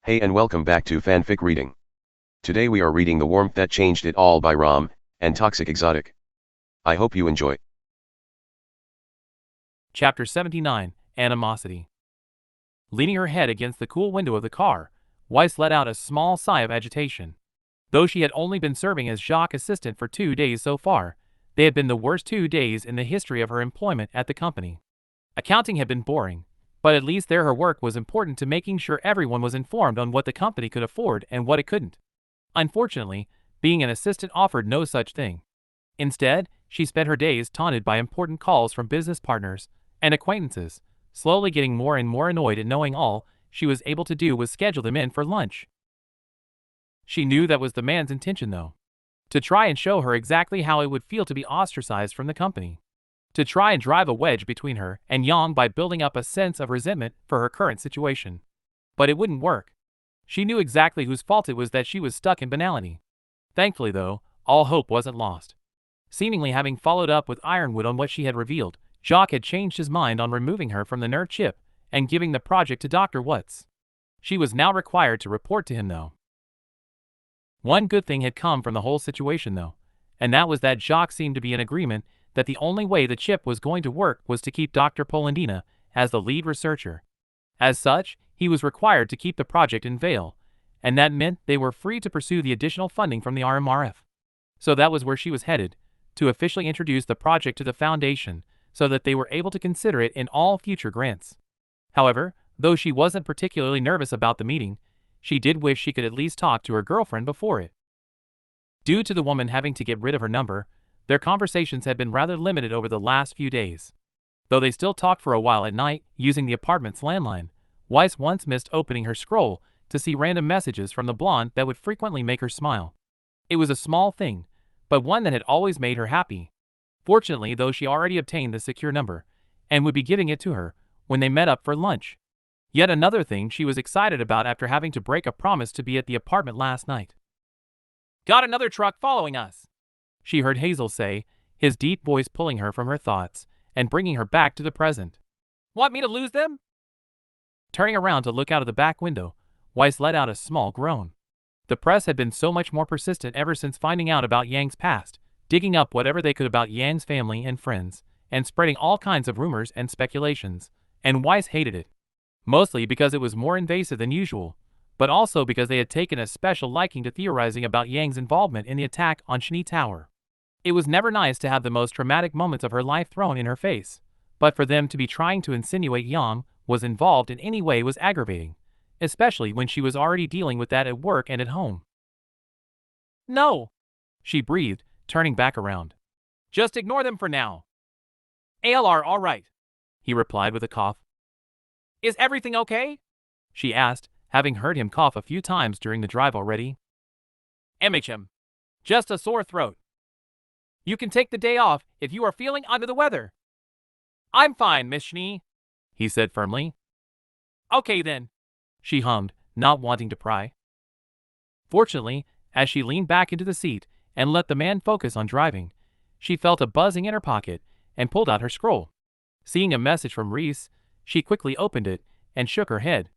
Hey and welcome back to Fanfic Reading. Today we are reading The Warmth That Changed It All by Raalm and ToxicExotic. I hope you enjoy. Chapter 79, Animosity. Leaning her head against the cool window of the car, Weiss let out a small sigh of agitation. Though she had only been serving as Jacques' assistant for 2 days so far, they had been the worst 2 days in the history of her employment at the company. Accounting had been boring, but at least there her work was important to making sure everyone was informed on what the company could afford and what it couldn't. Unfortunately, being an assistant offered no such thing. Instead, she spent her days taunted by important calls from business partners and acquaintances, slowly getting more and more annoyed at knowing all she was able to do was schedule them in for lunch. She knew that was the man's intention though. To try and show her exactly how it would feel to be ostracized from the company. To try and drive a wedge between her and Yang by building up a sense of resentment for her current situation. But it wouldn't work. She knew exactly whose fault it was that she was stuck in banality. Thankfully though, all hope wasn't lost. Seemingly having followed up with Ironwood on what she had revealed, Jacques had changed his mind on removing her from the nerd chip and giving the project to Dr. Watts. She was now required to report to him though. One good thing had come from the whole situation though, and that was that Jacques seemed to be in agreement that the only way the chip was going to work was to keep Dr. Polendina as the lead researcher. As such, he was required to keep the project in Vale, and that meant they were free to pursue the additional funding from the RMRF. So that was where she was headed, to officially introduce the project to the Foundation so that they were able to consider it in all future grants. However, though she wasn't particularly nervous about the meeting, she did wish she could at least talk to her girlfriend before it. Due to the woman having to get rid of her number, their conversations had been rather limited over the last few days. Though they still talked for a while at night using the apartment's landline, Weiss once missed opening her scroll to see random messages from the blonde that would frequently make her smile. It was a small thing, but one that had always made her happy. Fortunately, though, she already obtained the secure number and would be giving it to her when they met up for lunch. Yet another thing she was excited about after having to break a promise to be at the apartment last night. "Got another truck following us," she heard Hazel say, his deep voice pulling her from her thoughts and bringing her back to the present. "Want me to lose them?" Turning around to look out of the back window, Weiss let out a small groan. The press had been so much more persistent ever since finding out about Yang's past, digging up whatever they could about Yang's family and friends, and spreading all kinds of rumors and speculations, and Weiss hated it. Mostly because it was more invasive than usual, but also because they had taken a special liking to theorizing about Yang's involvement in the attack on Shini Tower. It was never nice to have the most traumatic moments of her life thrown in her face, but for them to be trying to insinuate Yang was involved in any way was aggravating, especially when she was already dealing with that at work and at home. "No," she breathed, turning back around. "Just ignore them for now." "ALR all right," he replied with a cough. "Is everything okay?" she asked, having heard him cough a few times during the drive already. "MHM. Just a sore throat. You can take the day off if you are feeling under the weather." "I'm fine, Miss Schnee," he said firmly. "Okay then," she hummed, not wanting to pry. Fortunately, as she leaned back into the seat and let the man focus on driving, she felt a buzzing in her pocket and pulled out her scroll. Seeing a message from Reese, she quickly opened it and shook her head.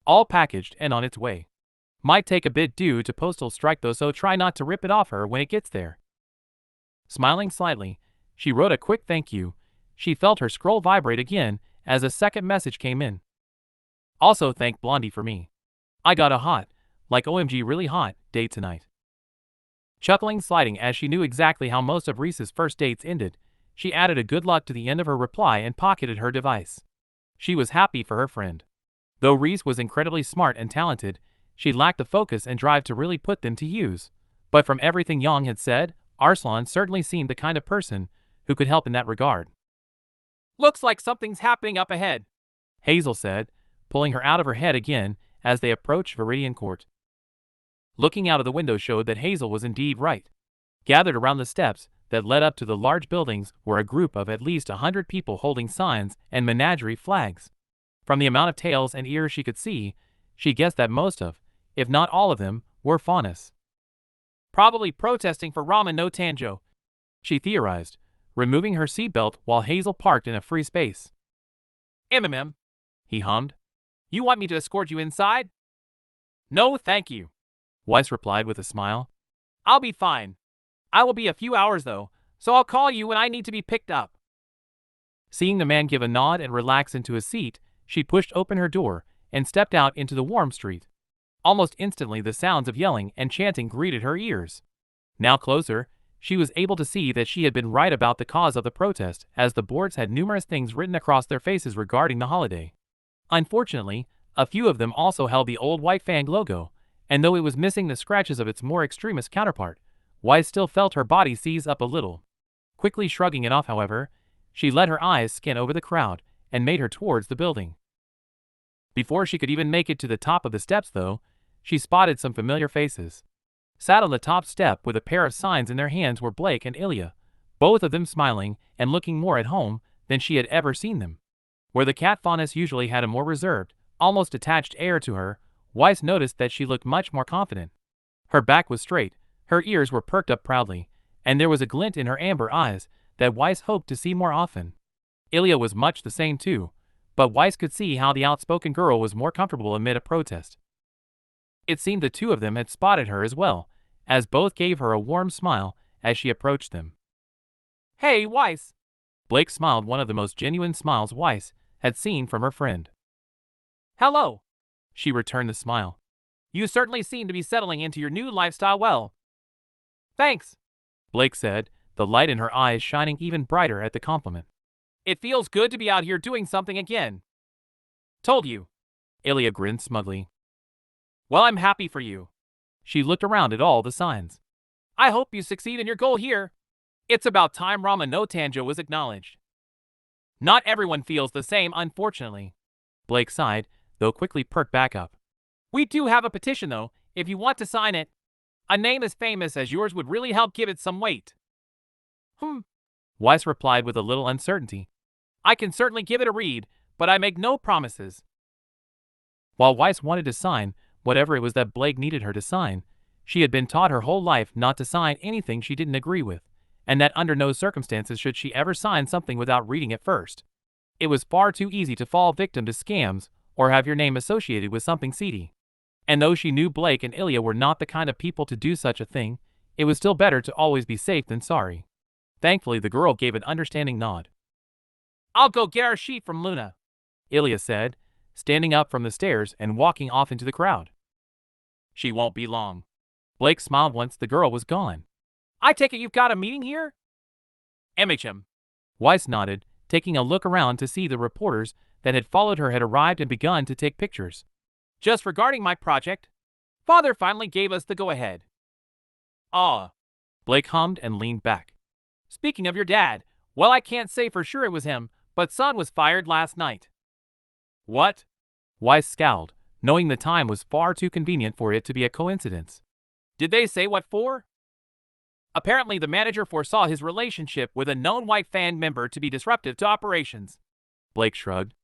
All packaged and on its way. Might take a bit due to postal strike though, so try not to rip it off her when it gets there. Smiling slightly, she wrote a quick thank you. She felt her scroll vibrate again as a second message came in. "Also thank Blondie for me. I got a hot, like OMG really hot, date tonight." Chuckling sliding as she knew exactly how most of Reese's first dates ended, she added a good luck to the end of her reply and pocketed her device. She was happy for her friend. Though Reese was incredibly smart and talented, she lacked the focus and drive to really put them to use. But from everything Yang had said, Arslan certainly seemed the kind of person who could help in that regard. "Looks like something's happening up ahead," Hazel said, pulling her out of her head again as they approached Viridian Court. Looking out of the window showed that Hazel was indeed right. Gathered around the steps that led up to the large buildings were a group of at least 100 people holding signs and menagerie flags. From the amount of tails and ears she could see, she guessed that most of, if not all of them, were faunus. "Probably protesting for ramen no tanjo," she theorized, removing her seatbelt while Hazel parked in a free space. "MMM," he hummed. "You want me to escort you inside?" No, thank you, Weiss replied with a smile. I'll be fine. I will be a few hours though, so I'll call you when I need to be picked up. Seeing the man give a nod and relax into his seat, she pushed open her door and stepped out into the warm street. Almost instantly the sounds of yelling and chanting greeted her ears. Now closer, she was able to see that she had been right about the cause of the protest, as the boards had numerous things written across their faces regarding the holiday. Unfortunately, a few of them also held the old White Fang logo, and though it was missing the scratches of its more extremist counterpart, Weiss still felt her body seize up a little. Quickly shrugging it off, however, she let her eyes scan over the crowd and made her towards the building. Before she could even make it to the top of the steps, though, she spotted some familiar faces. Sat on the top step with a pair of signs in their hands were Blake and Ilya, both of them smiling and looking more at home than she had ever seen them. Where the cat fauness usually had a more reserved, almost detached air to her, Weiss noticed that she looked much more confident. Her back was straight, her ears were perked up proudly, and there was a glint in her amber eyes that Weiss hoped to see more often. Ilya was much the same too, but Weiss could see how the outspoken girl was more comfortable amid a protest. It seemed the two of them had spotted her as well, as both gave her a warm smile as she approached them. Hey, Weiss! Blake smiled, one of the most genuine smiles Weiss had seen from her friend. Hello! She returned the smile. You certainly seem to be settling into your new lifestyle well. Thanks, Blake said, the light in her eyes shining even brighter at the compliment. It feels good to be out here doing something again. Told you. Ilya grinned smugly. Well, I'm happy for you. She looked around at all the signs. I hope you succeed in your goal here. It's about time Raalm no Tanjo was acknowledged. Not everyone feels the same, unfortunately. Blake sighed, though quickly perked back up. We do have a petition, though, if you want to sign it. A name as famous as yours would really help give it some weight. Weiss replied with a little uncertainty. I can certainly give it a read, but I make no promises. While Weiss wanted to sign whatever it was that Blake needed her to sign, she had been taught her whole life not to sign anything she didn't agree with, and that under no circumstances should she ever sign something without reading it first. It was far too easy to fall victim to scams or have your name associated with something seedy. And though she knew Blake and Ilya were not the kind of people to do such a thing, it was still better to always be safe than sorry. Thankfully, the girl gave an understanding nod. I'll go get our sheet from Luna, Ilya said, standing up from the stairs and walking off into the crowd. She won't be long. Blake smiled once the girl was gone. I take it you've got a meeting here? MHM. Weiss nodded, taking a look around to see the reporters that had followed her had arrived and begun to take pictures. Just regarding my project, Father finally gave us the go-ahead. Ah, Blake hummed and leaned back. Speaking of your dad, well, I can't say for sure it was him, but Son was fired last night. What? Weiss scowled, knowing the time was far too convenient for it to be a coincidence. Did they say what for? Apparently the manager foresaw his relationship with a known White Fang member to be disruptive to operations. Blake shrugged.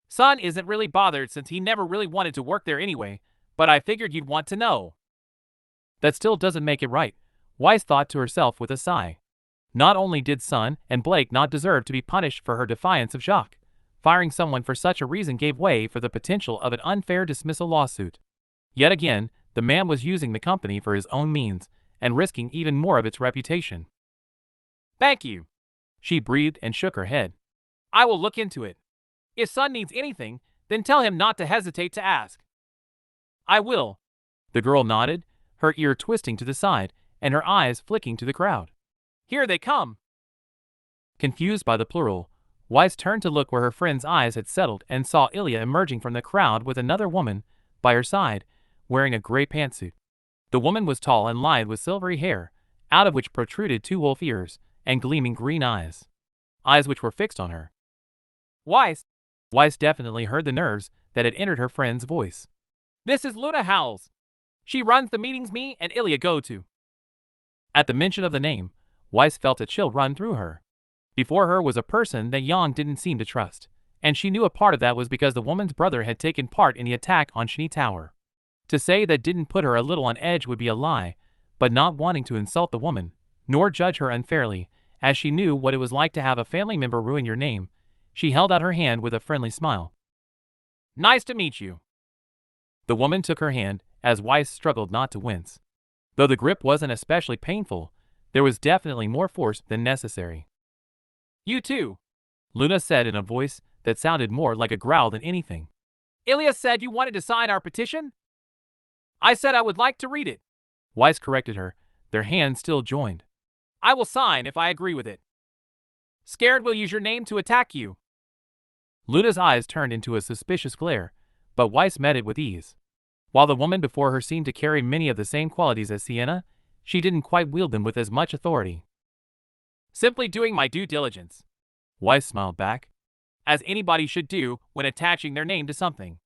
Son isn't really bothered since he never really wanted to work there anyway, but I figured you'd want to know. That still doesn't make it right, Weiss thought to herself with a sigh. Not only did Son and Blake not deserve to be punished for her defiance of Jacques, firing someone for such a reason gave way for the potential of an unfair dismissal lawsuit. Yet again, the man was using the company for his own means and risking even more of its reputation. Thank you, she breathed and shook her head. I will look into it. If Son needs anything, then tell him not to hesitate to ask. I will. The girl nodded, her ear twisting to the side and her eyes flicking to the crowd. Here they come. Confused by the plural, Weiss turned to look where her friend's eyes had settled and saw Ilya emerging from the crowd with another woman by her side, wearing a gray pantsuit. The woman was tall and lined with silvery hair, out of which protruded two wolf ears and gleaming green eyes. Eyes which were fixed on her. Weiss definitely heard the nerves that had entered her friend's voice. This is Luna Howells. She runs the meetings me and Ilya go to. At the mention of the name, Weiss felt a chill run through her. Before her was a person that Yang didn't seem to trust, and she knew a part of that was because the woman's brother had taken part in the attack on Shinny Tower. To say that didn't put her a little on edge would be a lie, but not wanting to insult the woman, nor judge her unfairly, as she knew what it was like to have a family member ruin your name, she held out her hand with a friendly smile. Nice to meet you. The woman took her hand as Weiss struggled not to wince. Though the grip wasn't especially painful, there was definitely more force than necessary. "You too," Luna said in a voice that sounded more like a growl than anything. "Ilya said you wanted to sign our petition?" "I said I would like to read it," Weiss corrected her, their hands still joined. "I will sign if I agree with it. Scared we'll use your name to attack you." Luna's eyes turned into a suspicious glare, but Weiss met it with ease. While the woman before her seemed to carry many of the same qualities as Sienna, she didn't quite wield them with as much authority. "Simply doing my due diligence," Weiss smiled back, "as anybody should do when attaching their name to something."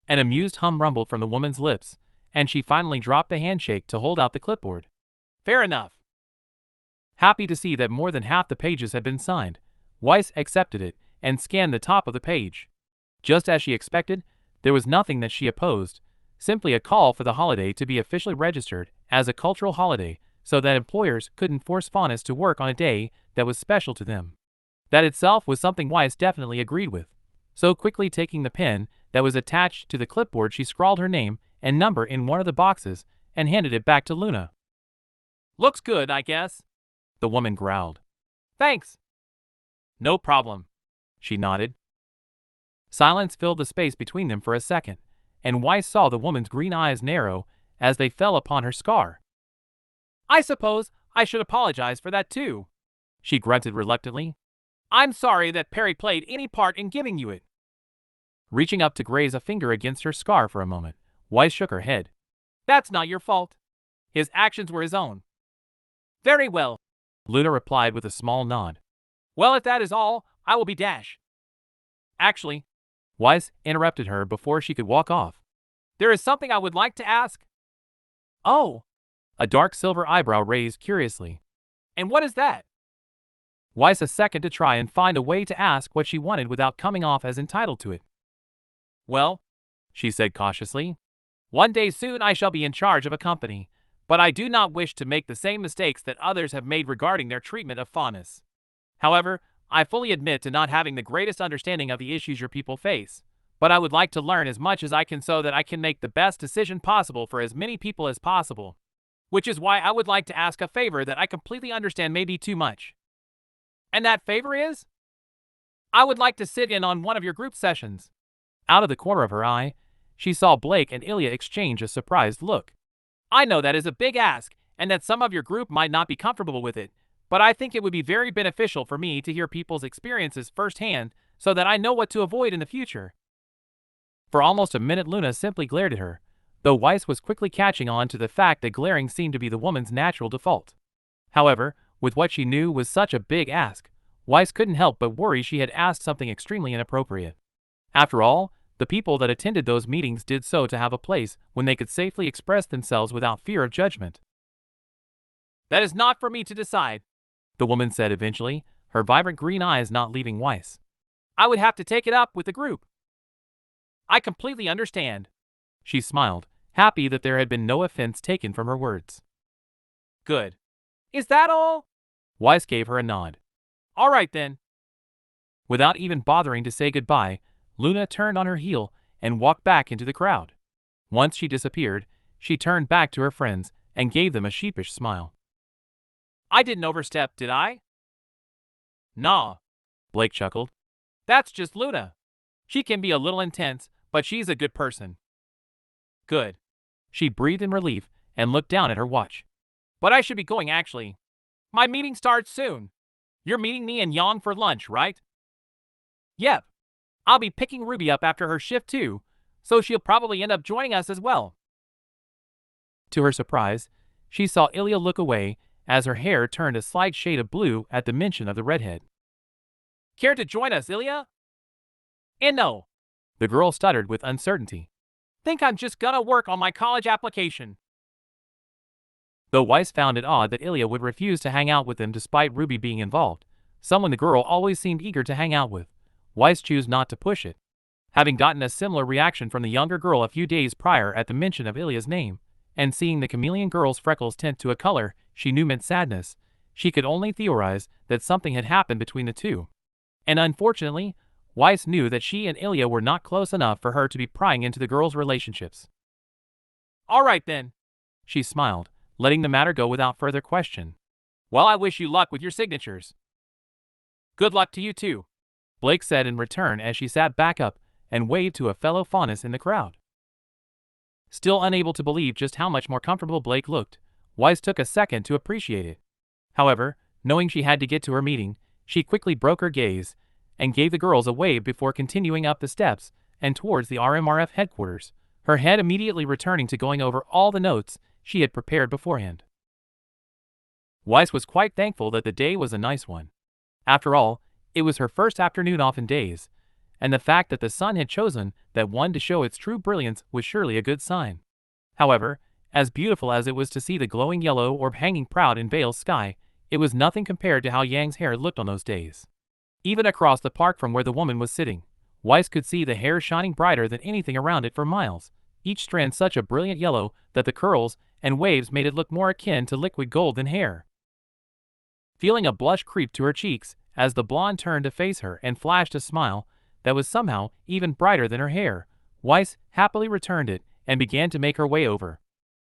An amused hum rumbled from the woman's lips, and she finally dropped the handshake to hold out the clipboard. "Fair enough." Happy to see that more than half the pages had been signed, Weiss accepted it and scanned the top of the page. Just as she expected, there was nothing that she opposed, simply a call for the holiday to be officially registered as a cultural holiday so that employers couldn't force faunists to work on a day that was special to them. That itself was something Weiss definitely agreed with. So quickly taking the pen that was attached to the clipboard, she scrawled her name and number in one of the boxes and handed it back to Luna. "Looks good, I guess," the woman growled. "Thanks." "No problem," she nodded. Silence filled the space between them for a second, and Weiss saw the woman's green eyes narrow as they fell upon her scar. "I suppose I should apologize for that too," she grunted reluctantly. "I'm sorry that Perry played any part in giving you it." Reaching up to graze a finger against her scar for a moment, Weiss shook her head. "That's not your fault. His actions were his own." "Very well," Luna replied with a small nod. "Well, if that is all, I will be dash." "Actually," Weiss interrupted her before she could walk off, "there is something I would like to ask." "Oh," a dark silver eyebrow raised curiously. "And what is that?" Weiss a second to try and find a way to ask what she wanted without coming off as entitled to it. "Well," she said cautiously, "one day soon I shall be in charge of a company, but I do not wish to make the same mistakes that others have made regarding their treatment of faunists. However, I fully admit to not having the greatest understanding of the issues your people face, but I would like to learn as much as I can so that I can make the best decision possible for as many people as possible. Which is why I would like to ask a favor that I completely understand may be too much." "And that favor is?" "I would like to sit in on one of your group sessions." Out of the corner of her eye, she saw Blake and Ilya exchange a surprised look. "I know that is a big ask, and that some of your group might not be comfortable with it, but I think it would be very beneficial for me to hear people's experiences firsthand so that I know what to avoid in the future." For almost a minute Luna simply glared at her, though Weiss was quickly catching on to the fact that glaring seemed to be the woman's natural default. However, with what she knew was such a big ask, Weiss couldn't help but worry she had asked something extremely inappropriate. After all, the people that attended those meetings did so to have a place when they could safely express themselves without fear of judgment. "That is not for me to decide," the woman said eventually, her vibrant green eyes not leaving Weiss. "I would have to take it up with the group." "I completely understand." She smiled, happy that there had been no offense taken from her words. "Good. Is that all?" Weiss gave her a nod. "All right then." Without even bothering to say goodbye, Luna turned on her heel and walked back into the crowd. Once she disappeared, she turned back to her friends and gave them a sheepish smile. "I didn't overstep, did I?" "Nah," Blake chuckled. "That's just Luna. She can be a little intense, but she's a good person." "Good." She breathed in relief and looked down at her watch. "But I should be going actually. My meeting starts soon. You're meeting me and Yang for lunch, right?" "Yep. I'll be picking Ruby up after her shift too, so she'll probably end up joining us as well." To her surprise, she saw Ilya look away as her hair turned a slight shade of blue at the mention of the redhead. "Care to join us, Ilya?" "No," the girl stuttered with uncertainty. "Think I'm just gonna work on my college application." Though Weiss found it odd that Ilya would refuse to hang out with them despite Ruby being involved, someone the girl always seemed eager to hang out with, Weiss chose not to push it. Having gotten a similar reaction from the younger girl a few days prior at the mention of Ilya's name, and seeing the chameleon girl's freckles tint to a color she knew meant sadness, she could only theorize that something had happened between the two. And unfortunately, Weiss knew that she and Ilya were not close enough for her to be prying into the girls' relationships. All right then. She smiled, letting the matter go without further question. Well, I wish you luck with your signatures. Good luck to you too, Blake said in return as she sat back up and waved to a fellow faunus in the crowd. Still unable to believe just how much more comfortable Blake looked, Weiss took a second to appreciate it. However, knowing she had to get to her meeting, she quickly broke her gaze and gave the girls a wave before continuing up the steps and towards the RMRF headquarters, her head immediately returning to going over all the notes she had prepared beforehand. Weiss was quite thankful that the day was a nice one. After all, it was her first afternoon off in days, and the fact that the sun had chosen that one to show its true brilliance was surely a good sign. However, as beautiful as it was to see the glowing yellow orb hanging proud in Vale's sky, it was nothing compared to how Yang's hair looked on those days. Even across the park from where the woman was sitting, Weiss could see the hair shining brighter than anything around it for miles, each strand such a brilliant yellow that the curls and waves made it look more akin to liquid gold than hair. Feeling a blush creep to her cheeks as the blonde turned to face her and flashed a smile that was somehow even brighter than her hair, Weiss happily returned it and began to make her way over.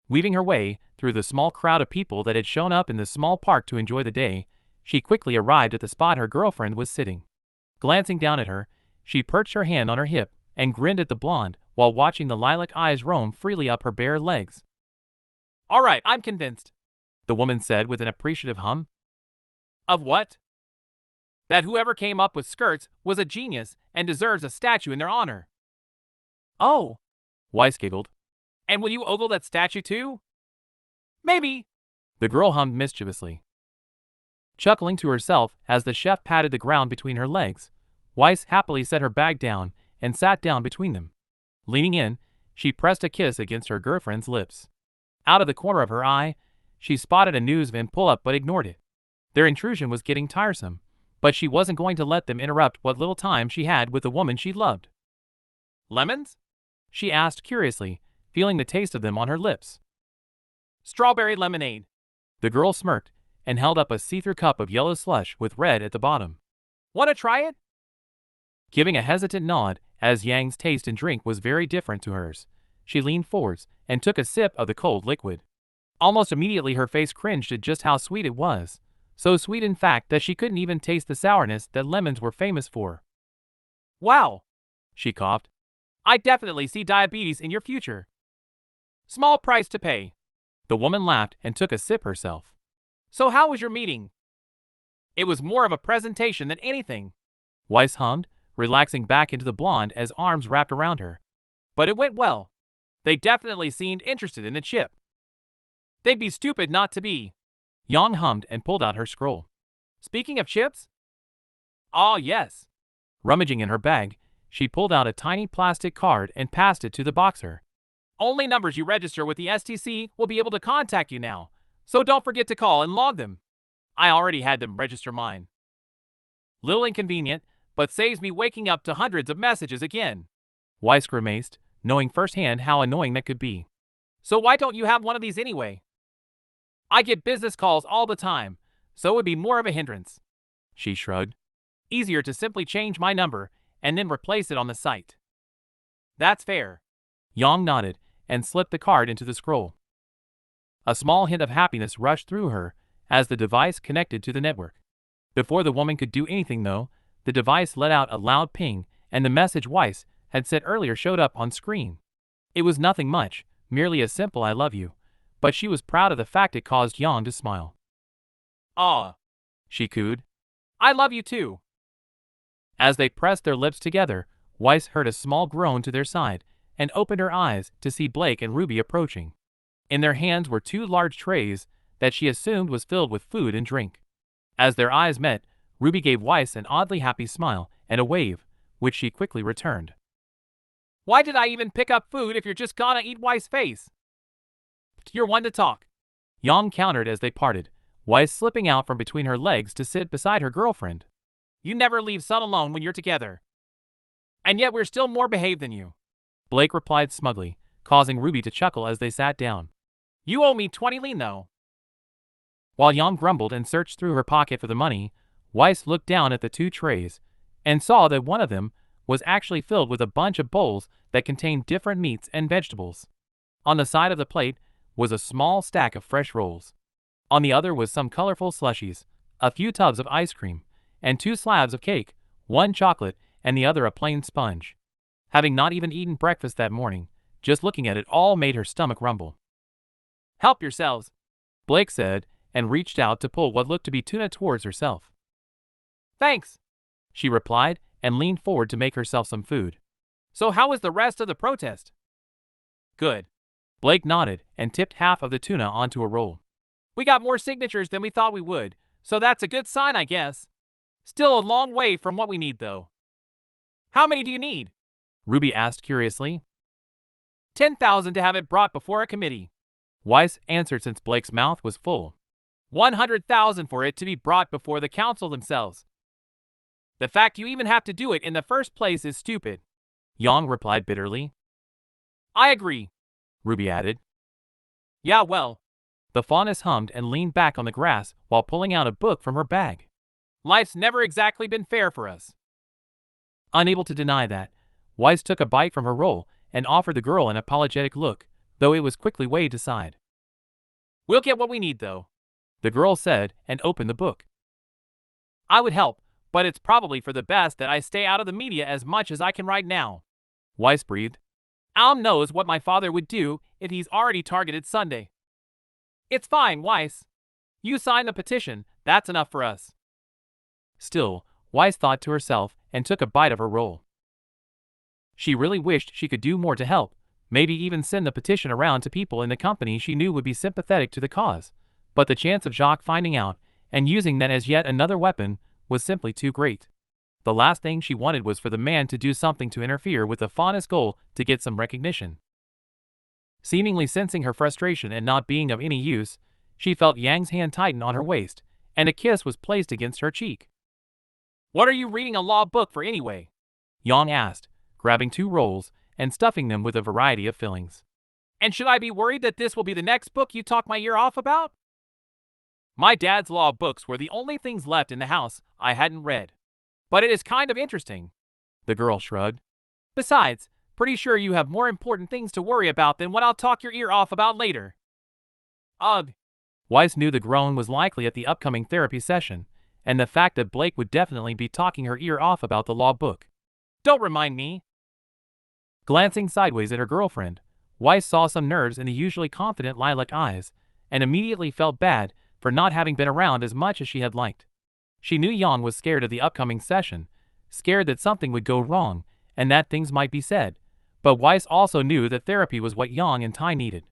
Weaving her way through the small crowd of people that had shown up in the small park to enjoy the day, she quickly arrived at the spot her girlfriend was sitting. Glancing down at her, she perched her hand on her hip and grinned at the blonde while watching the lilac eyes roam freely up her bare legs. All right, I'm convinced, the woman said with an appreciative hum. Of what? That whoever came up with skirts was a genius and deserves a statue in their honor. Oh, Weiss giggled. And will you ogle that statue too? Maybe, the girl hummed mischievously. Chuckling to herself as the chef patted the ground between her legs, Weiss happily set her bag down and sat down between them. Leaning in, she pressed a kiss against her girlfriend's lips. Out of the corner of her eye, she spotted a newsman pull up but ignored it. Their intrusion was getting tiresome, but she wasn't going to let them interrupt what little time she had with the woman she loved. Lemons? She asked curiously, feeling the taste of them on her lips. Strawberry lemonade. The girl smirked and held up a see-through cup of yellow slush with red at the bottom. Want to try it? Giving a hesitant nod, as Yang's taste and drink was very different to hers, she leaned forwards and took a sip of the cold liquid. Almost immediately her face cringed at just how sweet it was. So sweet in fact that she couldn't even taste the sourness that lemons were famous for. Wow, she coughed. I definitely see diabetes in your future. Small price to pay. The woman laughed and took a sip herself. So how was your meeting? It was more of a presentation than anything, Weiss hummed, relaxing back into the blonde as arms wrapped around her. But it went well. They definitely seemed interested in the chip. They'd be stupid not to be. Yang hummed and pulled out her scroll. Speaking of chips? Ah, yes. Rummaging in her bag, she pulled out a tiny plastic card and passed it to the boxer. Only numbers you register with the STC will be able to contact you now, so don't forget to call and log them. I already had them register mine. Little inconvenient, but saves me waking up to hundreds of messages again, Weiss grimaced, knowing firsthand how annoying that could be. So why don't you have one of these anyway? I get business calls all the time, so it would be more of a hindrance. She shrugged. Easier to simply change my number and then replace it on the site. That's fair. Yang nodded and slipped the card into the scroll. A small hint of happiness rushed through her as the device connected to the network. Before the woman could do anything though, the device let out a loud ping and the message Weiss had sent earlier showed up on screen. It was nothing much, merely a simple I love you. But she was proud of the fact it caused Yang to smile. Ah, she cooed. I love you too. As they pressed their lips together, Weiss heard a small groan to their side and opened her eyes to see Blake and Ruby approaching. In their hands were two large trays that she assumed was filled with food and drink. As their eyes met, Ruby gave Weiss an oddly happy smile and a wave, which she quickly returned. Why did I even pick up food if you're just gonna eat Weiss' face? You're one to talk, Yang countered as they parted, Weiss slipping out from between her legs to sit beside her girlfriend. You never leave Sun alone when you're together. And yet we're still more behaved than you, Blake replied smugly, causing Ruby to chuckle as they sat down. You owe me 20 lean though. While Yang grumbled and searched through her pocket for the money, Weiss looked down at the two trays and saw that one of them was actually filled with a bunch of bowls that contained different meats and vegetables. On the side of the plate was a small stack of fresh rolls. On the other was some colorful slushies, a few tubs of ice cream, and 2 slabs of cake, one chocolate and the other a plain sponge. Having not even eaten breakfast that morning, just looking at it all made her stomach rumble. "Help yourselves," Blake said, and reached out to pull what looked to be tuna towards herself. "Thanks," she replied, and leaned forward to make herself some food. "So how was the rest of the protest?" "Good." Blake nodded and tipped half of the tuna onto a roll. "We got more signatures than we thought we would, so that's a good sign, I guess. Still a long way from what we need, though." "How many do you need?" Ruby asked curiously. 10,000 to have it brought before a committee," Weiss answered since Blake's mouth was full. 100,000 for it to be brought before the council themselves. "The fact you even have to do it in the first place is stupid," Yang replied bitterly. "I agree," Ruby added. "Yeah, well," the fauness hummed and leaned back on the grass while pulling out a book from her bag. "Life's never exactly been fair for us." Unable to deny that, Weiss took a bite from her roll and offered the girl an apologetic look, though it was quickly waved aside. "We'll get what we need, though," the girl said and opened the book. "I would help, but it's probably for the best that I stay out of the media as much as I can right now," Weiss breathed. "Raalm knows what my father would do if he's already targeted Sunday." "It's fine, Weiss. You sign the petition, that's enough for us." Still, Weiss thought to herself and took a bite of her roll. She really wished she could do more to help, maybe even send the petition around to people in the company she knew would be sympathetic to the cause, but the chance of Jacques finding out and using that as yet another weapon was simply too great. The last thing she wanted was for the man to do something to interfere with the faunus' goal to get some recognition. Seemingly sensing her frustration and not being of any use, she felt Yang's hand tighten on her waist, and a kiss was placed against her cheek. "What are you reading a law book for anyway?" Yang asked, grabbing 2 rolls and stuffing them with a variety of fillings. "And should I be worried that this will be the next book you talk my ear off about?" "My dad's law books were the only things left in the house I hadn't read. But it is kind of interesting," the girl shrugged. "Besides, pretty sure you have more important things to worry about than what I'll talk your ear off about later." "Ugh." Weiss knew the groan was likely at the upcoming therapy session, and the fact that Blake would definitely be talking her ear off about the law book. "Don't remind me." Glancing sideways at her girlfriend, Weiss saw some nerves in the usually confident lilac eyes, and immediately felt bad for not having been around as much as she had liked. She knew Yang was scared of the upcoming session, scared that something would go wrong, and that things might be said, but Weiss also knew that therapy was what Yang and Tai needed.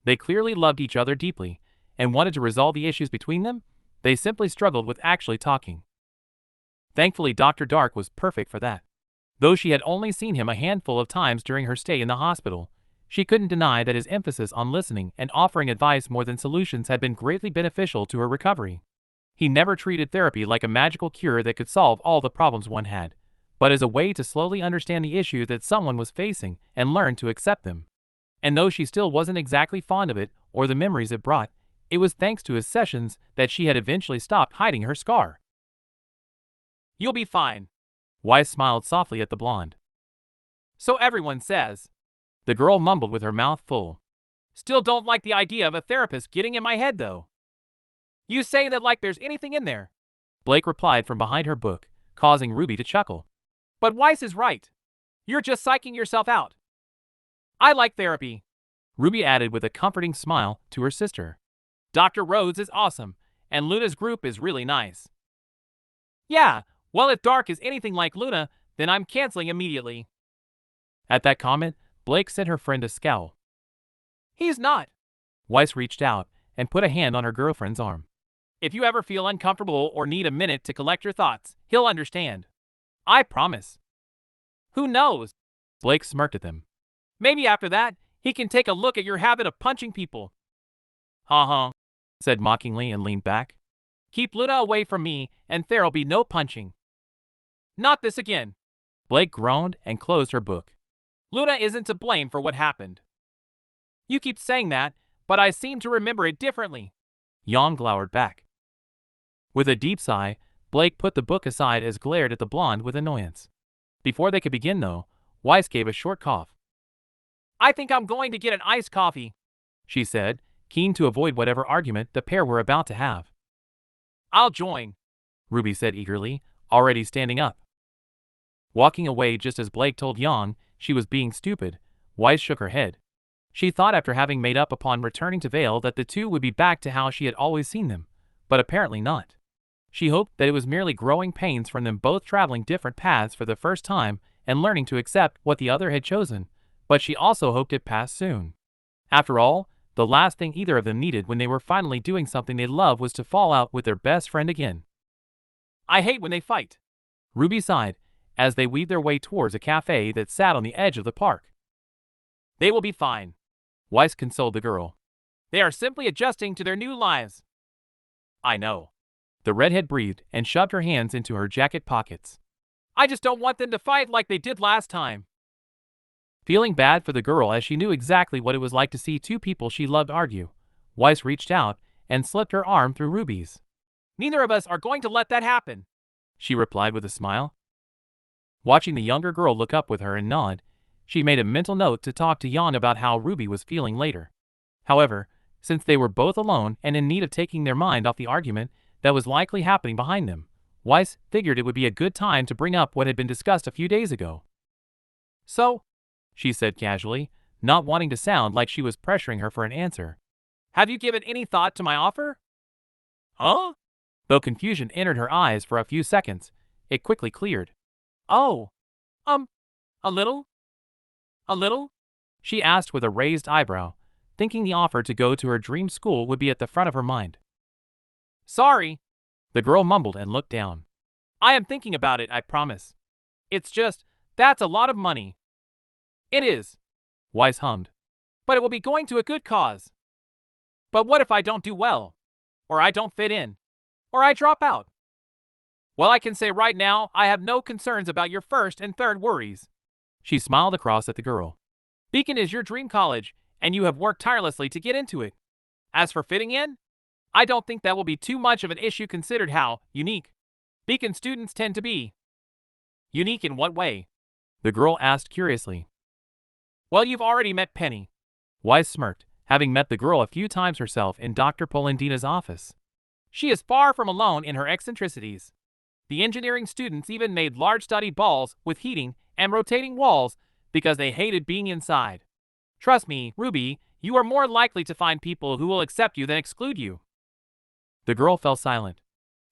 They clearly loved each other deeply, and wanted to resolve the issues between them. They simply struggled with actually talking. Thankfully, Dr. Dark was perfect for that. Though she had only seen him a handful of times during her stay in the hospital, she couldn't deny that his emphasis on listening and offering advice more than solutions had been greatly beneficial to her recovery. He never treated therapy like a magical cure that could solve all the problems one had, but as a way to slowly understand the issue that someone was facing and learn to accept them. And though she still wasn't exactly fond of it or the memories it brought, it was thanks to his sessions that she had eventually stopped hiding her scar. "You'll be fine," Weiss smiled softly at the blonde. "So everyone says," the girl mumbled with her mouth full. "Still don't like the idea of a therapist getting in my head, though." "You say that like there's anything in there," Blake replied from behind her book, causing Ruby to chuckle. "But Weiss is right. You're just psyching yourself out." "I like therapy," Ruby added with a comforting smile to her sister. "Dr. Rhodes is awesome, and Luna's group is really nice." "Yeah, well, if Dark is anything like Luna, then I'm canceling immediately." At that comment, Blake sent her friend a scowl. "He's not." Weiss reached out and put a hand on her girlfriend's arm. "If you ever feel uncomfortable or need a minute to collect your thoughts, he'll understand. I promise." "Who knows?" Blake smirked at them. "Maybe after that, he can take a look at your habit of punching people." "Ha-ha," said mockingly and leaned back. "Keep Luna away from me, and there'll be no punching." "Not this again." Blake groaned and closed her book. "Luna isn't to blame for what happened." "You keep saying that, but I seem to remember it differently." Yang glowered back. With a deep sigh, Blake put the book aside as glared at the blonde with annoyance. Before they could begin, though, Weiss gave a short cough. I think I'm going to get an iced coffee, she said, keen to avoid whatever argument the pair were about to have. I'll join, Ruby said eagerly, already standing up. Walking away just as Blake told Yang she was being stupid, Weiss shook her head. She thought after having made up upon returning to Vale that the two would be back to how she had always seen them, but apparently not. She hoped that it was merely growing pains from them both traveling different paths for the first time and learning to accept what the other had chosen, but she also hoped it passed soon. After all, the last thing either of them needed when they were finally doing something they loved was to fall out with their best friend again. I hate when they fight, Ruby sighed, as they weaved their way towards a cafe that sat on the edge of the park. They will be fine, Weiss consoled the girl. They are simply adjusting to their new lives. I know. The redhead breathed and shoved her hands into her jacket pockets. I just don't want them to fight like they did last time. Feeling bad for the girl as she knew exactly what it was like to see two people she loved argue, Weiss reached out and slipped her arm through Ruby's. Neither of us are going to let that happen, she replied with a smile. Watching the younger girl look up with her and nod, she made a mental note to talk to Jan about how Ruby was feeling later. However, since they were both alone and in need of taking their mind off the argument that was likely happening behind them, Weiss figured it would be a good time to bring up what had been discussed a few days ago. So, she said casually, not wanting to sound like she was pressuring her for an answer. Have you given any thought to my offer? Huh? Though confusion entered her eyes for a few seconds, it quickly cleared. Oh, a little? A little? She asked with a raised eyebrow, thinking the offer to go to her dream school would be at the front of her mind. Sorry, the girl mumbled and looked down. I am thinking about it, I promise. It's just, that's a lot of money. It is, Weiss hummed. But it will be going to a good cause. But what if I don't do well? Or I don't fit in? Or I drop out? Well, I can say right now, I have no concerns about your first and third worries. She smiled across at the girl. Beacon is your dream college, and you have worked tirelessly to get into it. As for fitting in, I don't think that will be too much of an issue considered how unique Beacon students tend to be. Unique in what way? The girl asked curiously. Well, you've already met Penny. Weiss smirked, having met the girl a few times herself in Dr. Polendina's office. She is far from alone in her eccentricities. The engineering students even made large study balls with heating and rotating walls because they hated being inside. Trust me, Ruby, you are more likely to find people who will accept you than exclude you. The girl fell silent.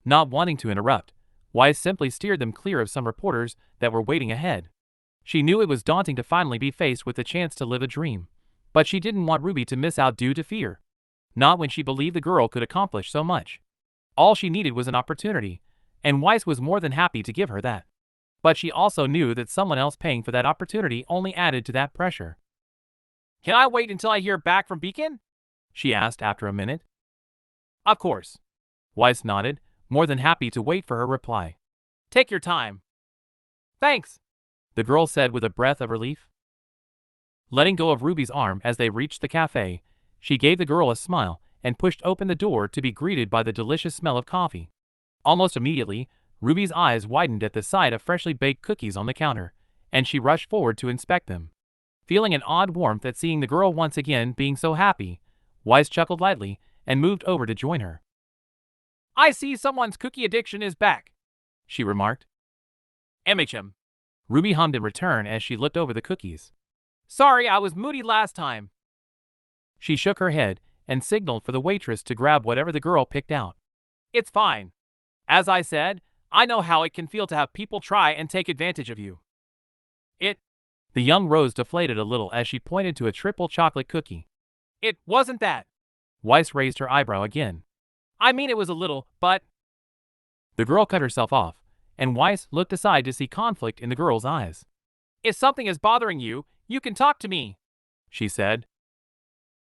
Not wanting to interrupt, Weiss simply steered them clear of some reporters that were waiting ahead. She knew it was daunting to finally be faced with the chance to live a dream, but she didn't want Ruby to miss out due to fear. Not when she believed the girl could accomplish so much. All she needed was an opportunity, and Weiss was more than happy to give her that. But she also knew that someone else paying for that opportunity only added to that pressure. Can I wait until I hear back from Beacon? She asked after a minute. Of course. Weiss nodded, more than happy to wait for her reply. Take your time. Thanks, the girl said with a breath of relief. Letting go of Ruby's arm as they reached the cafe, she gave the girl a smile and pushed open the door to be greeted by the delicious smell of coffee. Almost immediately, Ruby's eyes widened at the sight of freshly baked cookies on the counter, and she rushed forward to inspect them. Feeling an odd warmth at seeing the girl once again being so happy, Weiss chuckled lightly and moved over to join her. I see someone's cookie addiction is back, she remarked. MHM. Ruby hummed in return as she looked over the cookies. Sorry, I was moody last time. She shook her head and signaled for the waitress to grab whatever the girl picked out. It's fine. As I said, I know how it can feel to have people try and take advantage of you. The young rose deflated a little as she pointed to a triple chocolate cookie. It wasn't that. Weiss raised her eyebrow again. I mean it was a little, but... The girl cut herself off, and Weiss looked aside to see conflict in the girl's eyes. If something is bothering you, you can talk to me, she said.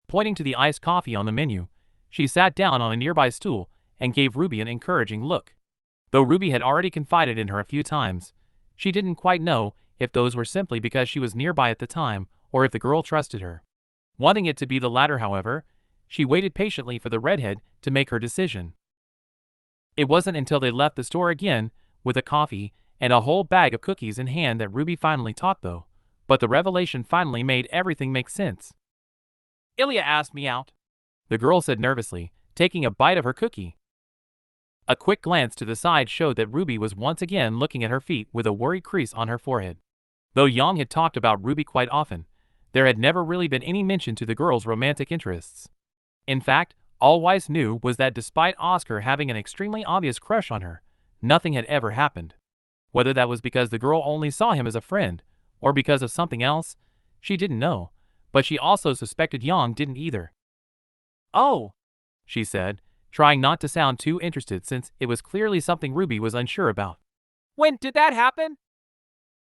Pointing to the iced coffee on the menu, she sat down on a nearby stool and gave Ruby an encouraging look. Though Ruby had already confided in her a few times, she didn't quite know if those were simply because she was nearby at the time or if the girl trusted her. Wanting it to be the latter, however, she waited patiently for the redhead to make her decision. It wasn't until they left the store again, with a coffee and a whole bag of cookies in hand, that Ruby finally talked though, but the revelation finally made everything make sense. Ilya asked me out, the girl said nervously, taking a bite of her cookie. A quick glance to the side showed that Ruby was once again looking at her feet with a worried crease on her forehead. Though Yang had talked about Ruby quite often, there had never really been any mention to the girl's romantic interests. In fact, all Weiss knew was that despite Oscar having an extremely obvious crush on her, nothing had ever happened. Whether that was because the girl only saw him as a friend, or because of something else, she didn't know, but she also suspected Yang didn't either. "Oh," she said, trying not to sound too interested since it was clearly something Ruby was unsure about. "When did that happen?"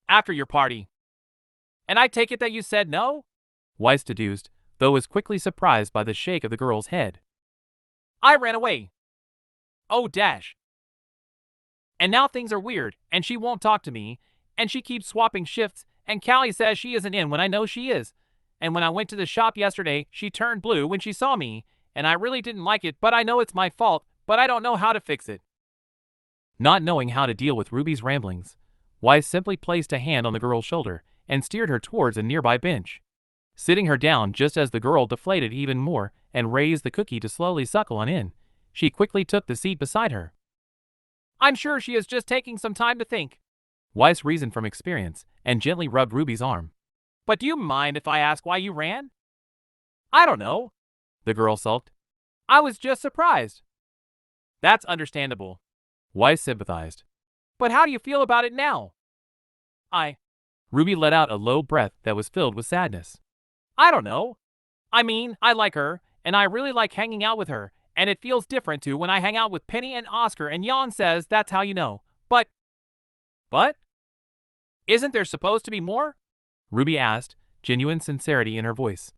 "After your party." "And I take it that you said no?" Weiss deduced, though was quickly surprised by the shake of the girl's head. "I ran away." "Oh dash. And now things are weird, and she won't talk to me, and she keeps swapping shifts, and Callie says she isn't in when I know she is. And when I went to the shop yesterday, she turned blue when she saw me, and I really didn't like it, but I know it's my fault, but I don't know how to fix it." Not knowing how to deal with Ruby's ramblings, Weiss simply placed a hand on the girl's shoulder and steered her towards a nearby bench. Sitting her down just as the girl deflated even more and raised the cookie to slowly suckle on in, she quickly took the seat beside her. "I'm sure she is just taking some time to think," Weiss reasoned from experience and gently rubbed Ruby's arm. "But do you mind if I ask why you ran?" "I don't know," the girl sulked. "I was just surprised." "That's understandable," Weiss sympathized. "But how do you feel about it now?" Ruby let out a low breath that was filled with sadness. "I don't know. I mean, I like her, and I really like hanging out with her, and it feels different too when I hang out with Penny and Oscar, and Jan says that's how you know. But? Isn't there supposed to be more?" Ruby asked, genuine sincerity in her voice.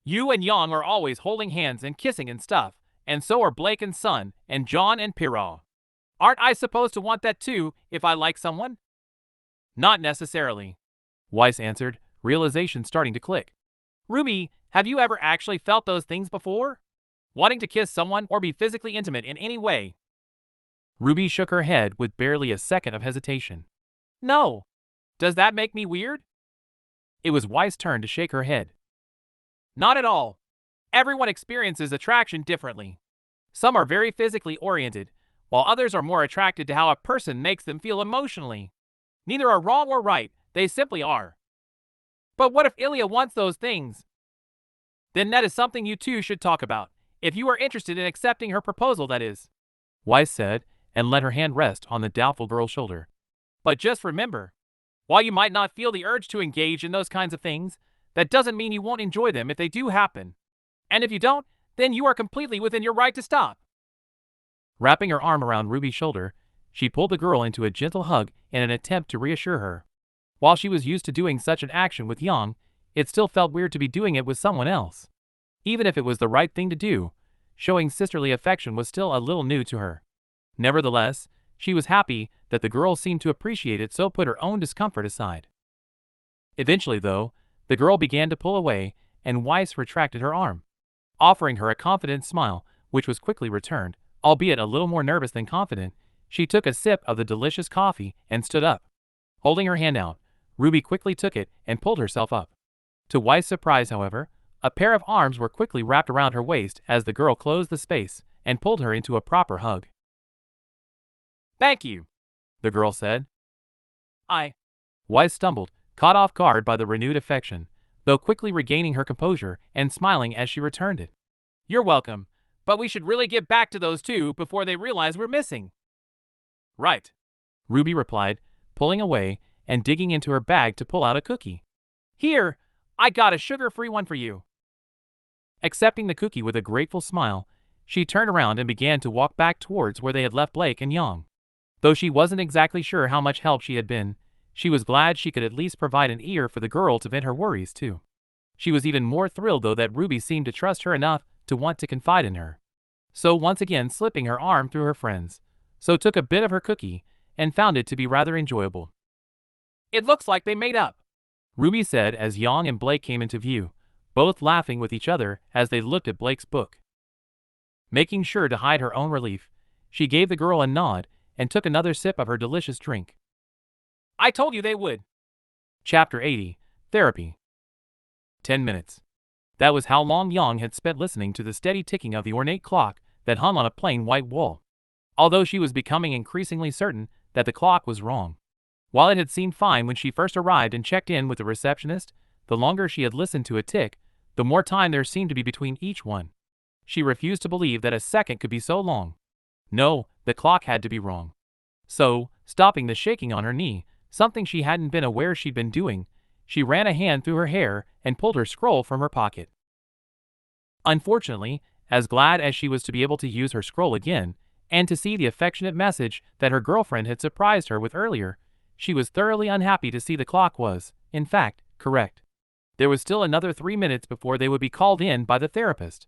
"You and Yang are always holding hands and kissing and stuff, and so are Blake and Sun, and John and Pyrrha. Aren't I supposed to want that too, if I like someone?" "Not necessarily," Weiss answered, realization starting to click. "Ruby, have you ever actually felt those things before? Wanting to kiss someone or be physically intimate in any way?" Ruby shook her head with barely a second of hesitation. "No. Does that make me weird?" It was Weiss' turn to shake her head. "Not at all. Everyone experiences attraction differently. Some are very physically oriented, while others are more attracted to how a person makes them feel emotionally. Neither are wrong or right, they simply are." "But what if Ilya wants those things?" "Then that is something you two should talk about, if you are interested in accepting her proposal, that is," Weiss said, and let her hand rest on the doubtful girl's shoulder. "But just remember, while you might not feel the urge to engage in those kinds of things, that doesn't mean you won't enjoy them if they do happen. And if you don't, then you are completely within your right to stop." Wrapping her arm around Ruby's shoulder, she pulled the girl into a gentle hug in an attempt to reassure her. While she was used to doing such an action with Yang, it still felt weird to be doing it with someone else. Even if it was the right thing to do, showing sisterly affection was still a little new to her. Nevertheless, she was happy that the girl seemed to appreciate it, so put her own discomfort aside. Eventually, though, the girl began to pull away, and Weiss retracted her arm, offering her a confident smile, which was quickly returned. Albeit a little more nervous than confident, she took a sip of the delicious coffee and stood up. Holding her hand out, Ruby quickly took it and pulled herself up. To Weiss' surprise, however, a pair of arms were quickly wrapped around her waist as the girl closed the space and pulled her into a proper hug. "Thank you," the girl said. Weiss stumbled, caught off guard by the renewed affection, though quickly regaining her composure and smiling as she returned it. "You're welcome, but we should really get back to those two before they realize we're missing." "Right," Ruby replied, pulling away and digging into her bag to pull out a cookie. "Here, I got a sugar-free one for you." Accepting the cookie with a grateful smile, she turned around and began to walk back towards where they had left Blake and Yang. Though she wasn't exactly sure how much help she had been, she was glad she could at least provide an ear for the girl to vent her worries to. She was even more thrilled, though, that Ruby seemed to trust her enough to want to confide in her. So once again slipping her arm through her friend's, so took a bit of her cookie and found it to be rather enjoyable. "It looks like they made up," Ruby said as Yang and Blake came into view, both laughing with each other as they looked at Blake's book. Making sure to hide her own relief, she gave the girl a nod and took another sip of her delicious drink. "I told you they would." Chapter 80, Therapy. 10 minutes. That was how long Yang had spent listening to the steady ticking of the ornate clock that hung on a plain white wall. Although she was becoming increasingly certain that the clock was wrong. While it had seemed fine when she first arrived and checked in with the receptionist, the longer she had listened to it tick, the more time there seemed to be between each one. She refused to believe that a second could be so long. No, the clock had to be wrong. So, stopping the shaking on her knee, something she hadn't been aware she'd been doing, she ran a hand through her hair and pulled her scroll from her pocket. Unfortunately, as glad as she was to be able to use her scroll again, and to see the affectionate message that her girlfriend had surprised her with earlier, she was thoroughly unhappy to see the clock was, in fact, correct. There was still another 3 minutes before they would be called in by the therapist.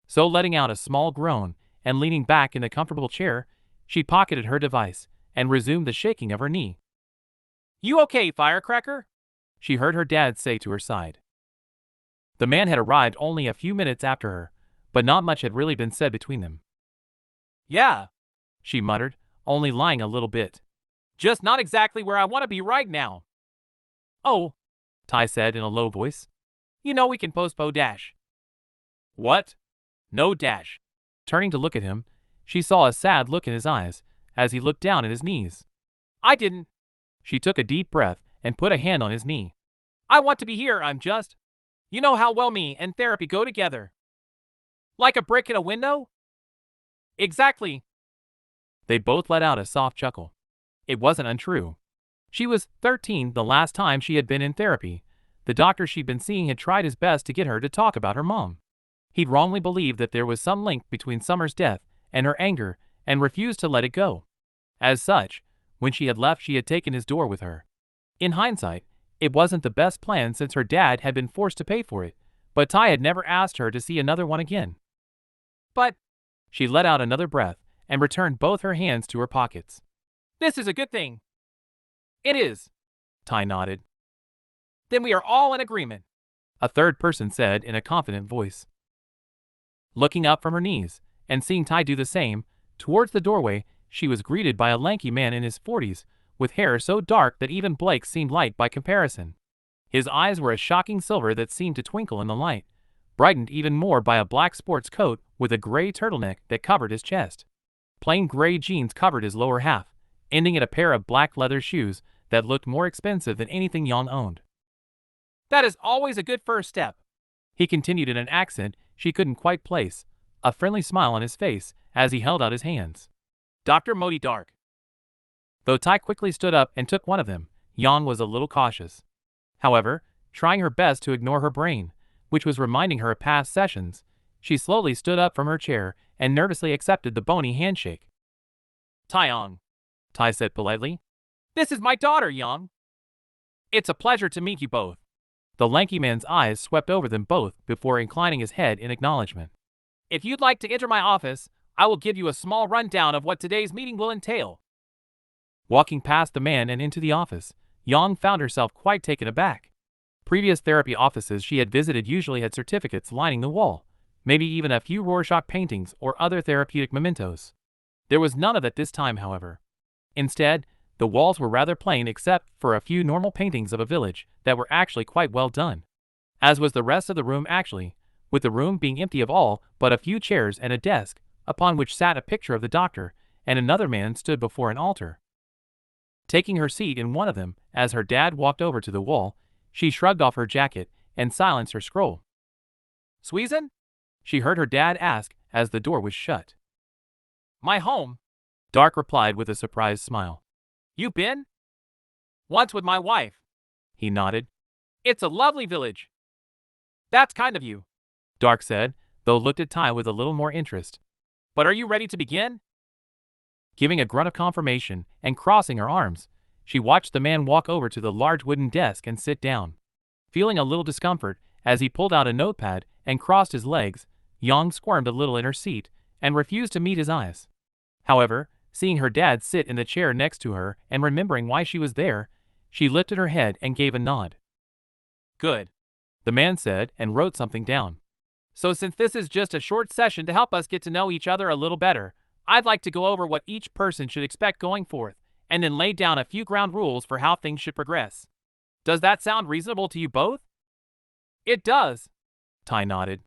So letting out a small groan, and leaning back in the comfortable chair, she pocketed her device, and resumed the shaking of her knee. "You okay, firecracker?" she heard her dad say to her side. The man had arrived only a few minutes after her, but not much had really been said between them. "Yeah," she muttered, only lying a little bit. "Just not exactly where I want to be right now." "Oh," Ty said in a low voice. "You know we can postpone dash." "What?" "No dash." Turning to look at him, she saw a sad look in his eyes as he looked down at his knees. "I didn't." She took a deep breath and put a hand on his knee. "I want to be here, I'm just. You know how well me and therapy go together. Like a brick in a window?" "Exactly." They both let out a soft chuckle. It wasn't untrue. She was 13 the last time she had been in therapy. The doctor she'd been seeing had tried his best to get her to talk about her mom. He'd wrongly believed that there was some link between Summer's death and her anger and refused to let it go. As such, when she had left, she had taken his door with her. In hindsight, it wasn't the best plan since her dad had been forced to pay for it, but Ty had never asked her to see another one again. "But," she let out another breath and returned both her hands to her pockets. "This is a good thing." "It is," Ty nodded. "Then we are all in agreement," a third person said in a confident voice. Looking up from her knees, and seeing Ty do the same, towards the doorway, she was greeted by a lanky man in his 40s, with hair so dark that even Blake seemed light by comparison. His eyes were a shocking silver that seemed to twinkle in the light, brightened even more by a black sports coat with a gray turtleneck that covered his chest. Plain gray jeans covered his lower half, ending at a pair of black leather shoes that looked more expensive than anything Yang owned. "That is always a good first step," he continued in an accent she couldn't quite place, a friendly smile on his face as he held out his hands. "Dr. Modi Dark." Though Ty quickly stood up and took one of them, Yang was a little cautious. However, trying her best to ignore her brain, which was reminding her of past sessions, she slowly stood up from her chair and nervously accepted the bony handshake. "Taeyong," Ty said politely. "This is my daughter, Yang." "It's a pleasure to meet you both." The lanky man's eyes swept over them both before inclining his head in acknowledgement. "If you'd like to enter my office, I will give you a small rundown of what today's meeting will entail." Walking past the man and into the office, Yang found herself quite taken aback. Previous therapy offices she had visited usually had certificates lining the wall, maybe even a few Rorschach paintings or other therapeutic mementos. There was none of that this time, however. Instead, the walls were rather plain except for a few normal paintings of a village that were actually quite well done. As was the rest of the room actually, with the room being empty of all but a few chairs and a desk, upon which sat a picture of the doctor, and another man stood before an altar. Taking her seat in one of them, as her dad walked over to the wall, she shrugged off her jacket and silenced her scroll. "Sweden?" she heard her dad ask as the door was shut. "My home," Dark replied with a surprised smile. "You been?" "Once with my wife." He nodded. "It's a lovely village." "That's kind of you," Dark said, though looked at Ty with a little more interest. "But are you ready to begin?" Giving a grunt of confirmation and crossing her arms, she watched the man walk over to the large wooden desk and sit down. Feeling a little discomfort as he pulled out a notepad and crossed his legs, Yang squirmed a little in her seat and refused to meet his eyes. However, seeing her dad sit in the chair next to her and remembering why she was there, she lifted her head and gave a nod. "Good," the man said and wrote something down. "So since this is just a short session to help us get to know each other a little better, I'd like to go over what each person should expect going forth, and then lay down a few ground rules for how things should progress. Does that sound reasonable to you both? It does, Ty nodded.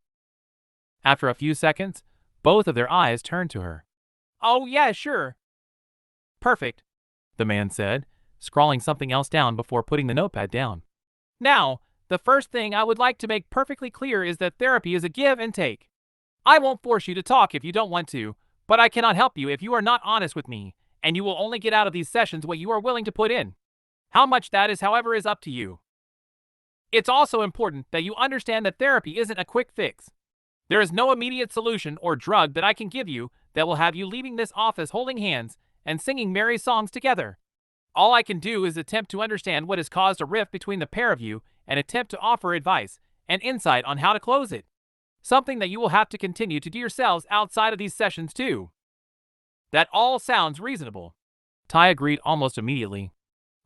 After a few seconds, both of their eyes turned to her. Oh, yeah, sure. Perfect, the man said, scrawling something else down before putting the notepad down. Now, the first thing I would like to make perfectly clear is that therapy is a give and take. I won't force you to talk if you don't want to, but I cannot help you if you are not honest with me, and you will only get out of these sessions what you are willing to put in. How much that is, however, is up to you. It's also important that you understand that therapy isn't a quick fix. There is no immediate solution or drug that I can give you that will have you leaving this office holding hands and singing merry songs together. All I can do is attempt to understand what has caused a rift between the pair of you and attempt to offer advice and insight on how to close it. Something that you will have to continue to do yourselves outside of these sessions too. That all sounds reasonable. Ty agreed almost immediately.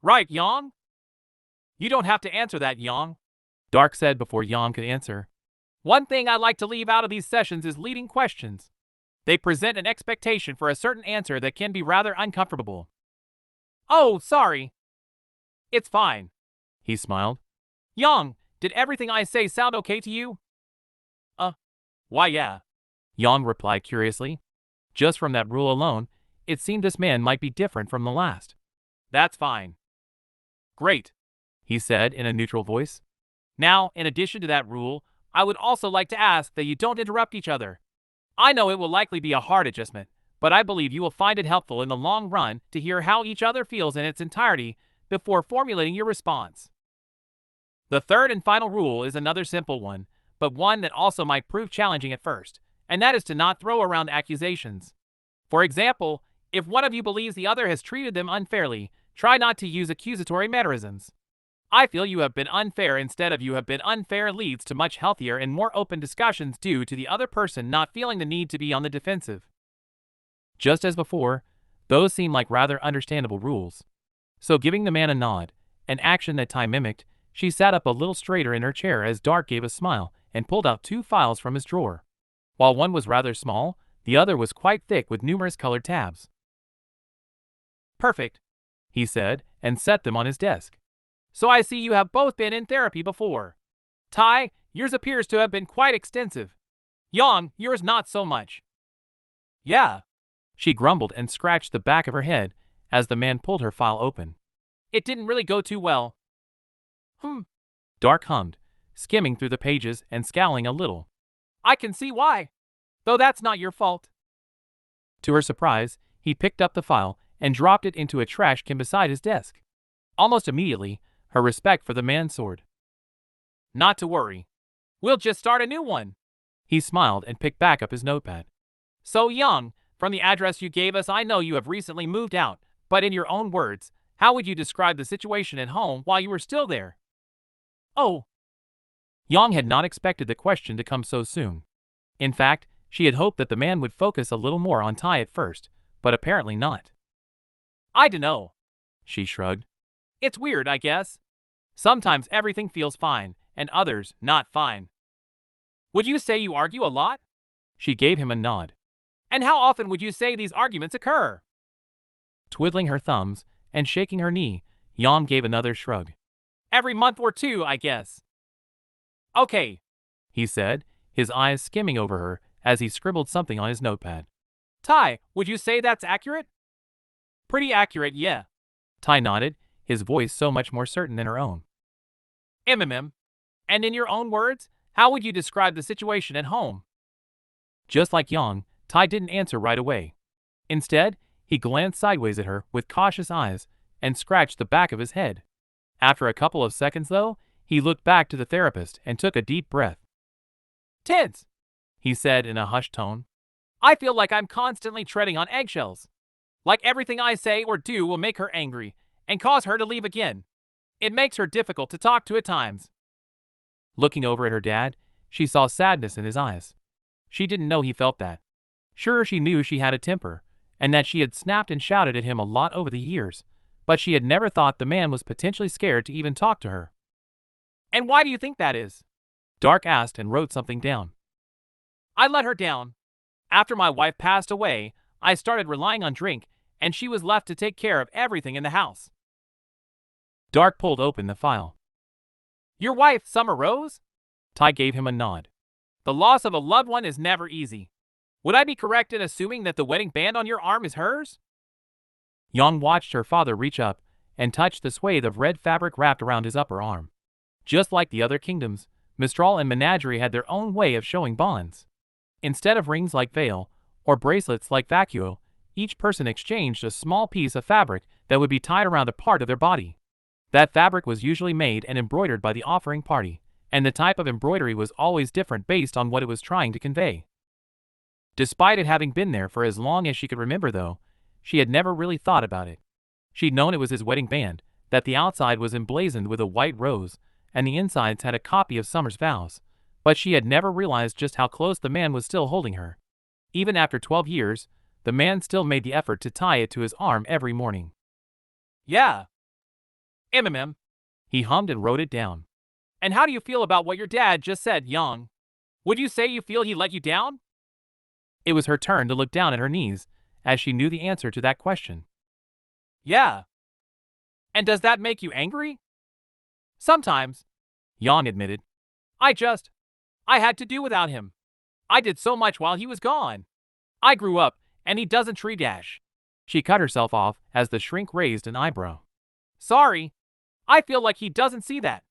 Right, Yang? You don't have to answer that, Yang, Dark said before Yang could answer. One thing I like to leave out of these sessions is leading questions. They present an expectation for a certain answer that can be rather uncomfortable. Oh, sorry. It's fine, he smiled. Yang, did everything I say sound okay to you? Why yeah, Yang replied curiously. Just from that rule alone, it seemed this man might be different from the last. That's fine. Great, he said in a neutral voice. Now, in addition to that rule, I would also like to ask that you don't interrupt each other. I know it will likely be a hard adjustment, but I believe you will find it helpful in the long run to hear how each other feels in its entirety before formulating your response. The third and final rule is another simple one, but one that also might prove challenging at first, and that is to not throw around accusations. For example, if one of you believes the other has treated them unfairly, try not to use accusatory mannerisms. I feel you have been unfair instead of you have been unfair leads to much healthier and more open discussions due to the other person not feeling the need to be on the defensive. Just as before, those seem like rather understandable rules. So giving the man a nod, an action that Ty mimicked, she sat up a little straighter in her chair as Dark gave a smile and pulled out 2 files from his drawer. While one was rather small, the other was quite thick with numerous colored tabs. Perfect, he said, and set them on his desk. So I see you have both been in therapy before. Ty, yours appears to have been quite extensive. Yang, yours not so much. Yeah, she grumbled and scratched the back of her head as the man pulled her file open. It didn't really go too well. Dark hummed, skimming through the pages and scowling a little. I can see why, though that's not your fault. To her surprise, he picked up the file and dropped it into a trash can beside his desk. Almost immediately, her respect for the man soared. Not to worry. We'll just start a new one. He smiled and picked back up his notepad. So Yang, from the address you gave us, I know you have recently moved out, but in your own words, how would you describe the situation at home while you were still there? Oh. Yang had not expected the question to come so soon. In fact, she had hoped that the man would focus a little more on Ty at first, but apparently not. I dunno, she shrugged. It's weird, I guess. Sometimes everything feels fine, and others not fine. Would you say you argue a lot? She gave him a nod. And how often would you say these arguments occur? Twiddling her thumbs and shaking her knee, Yang gave another shrug. Every month or 2, I guess. Okay, he said, his eyes skimming over her as he scribbled something on his notepad. Ty, would you say that's accurate? Pretty accurate, yeah. Ty nodded, his voice so much more certain than her own. And in your own words, how would you describe the situation at home? Just like Yang, Ty didn't answer right away. Instead, he glanced sideways at her with cautious eyes and scratched the back of his head. After a couple of seconds, though, he looked back to the therapist and took a deep breath. Tense, he said in a hushed tone. I feel like I'm constantly treading on eggshells. Like everything I say or do will make her angry and cause her to leave again. It makes her difficult to talk to at times. Looking over at her dad, she saw sadness in his eyes. She didn't know he felt that. Sure, she knew she had a temper, and that she had snapped and shouted at him a lot over the years, but she had never thought the man was potentially scared to even talk to her. And why do you think that is? Dark asked and wrote something down. I let her down. After my wife passed away, I started relying on drink, and she was left to take care of everything in the house. Dark pulled open the file. Your wife, Summer Rose? Tai gave him a nod. The loss of a loved one is never easy. Would I be correct in assuming that the wedding band on your arm is hers? Yang watched her father reach up and touch the swathe of red fabric wrapped around his upper arm. Just like the other kingdoms, Mistral and Menagerie had their own way of showing bonds. Instead of rings like Veil or bracelets like Vacuo, each person exchanged a small piece of fabric that would be tied around a part of their body. That fabric was usually made and embroidered by the offering party, and the type of embroidery was always different based on what it was trying to convey. Despite it having been there for as long as she could remember though, she had never really thought about it. She'd known it was his wedding band, that the outside was emblazoned with a white rose, and the insides had a copy of Summer's vows, but she had never realized just how close the man was still holding her. Even after 12 years, the man still made the effort to tie it to his arm every morning. Yeah. MMM. He hummed and wrote it down. And how do you feel about what your dad just said, Yang? Would you say you feel he let you down? It was her turn to look down at her knees, as she knew the answer to that question. Yeah. And does that make you angry? Sometimes, Yang admitted. I had to do without him. I did so much while he was gone. I grew up, and he doesn't tree dash. She cut herself off as the shrink raised an eyebrow. Sorry, I feel like he doesn't see that.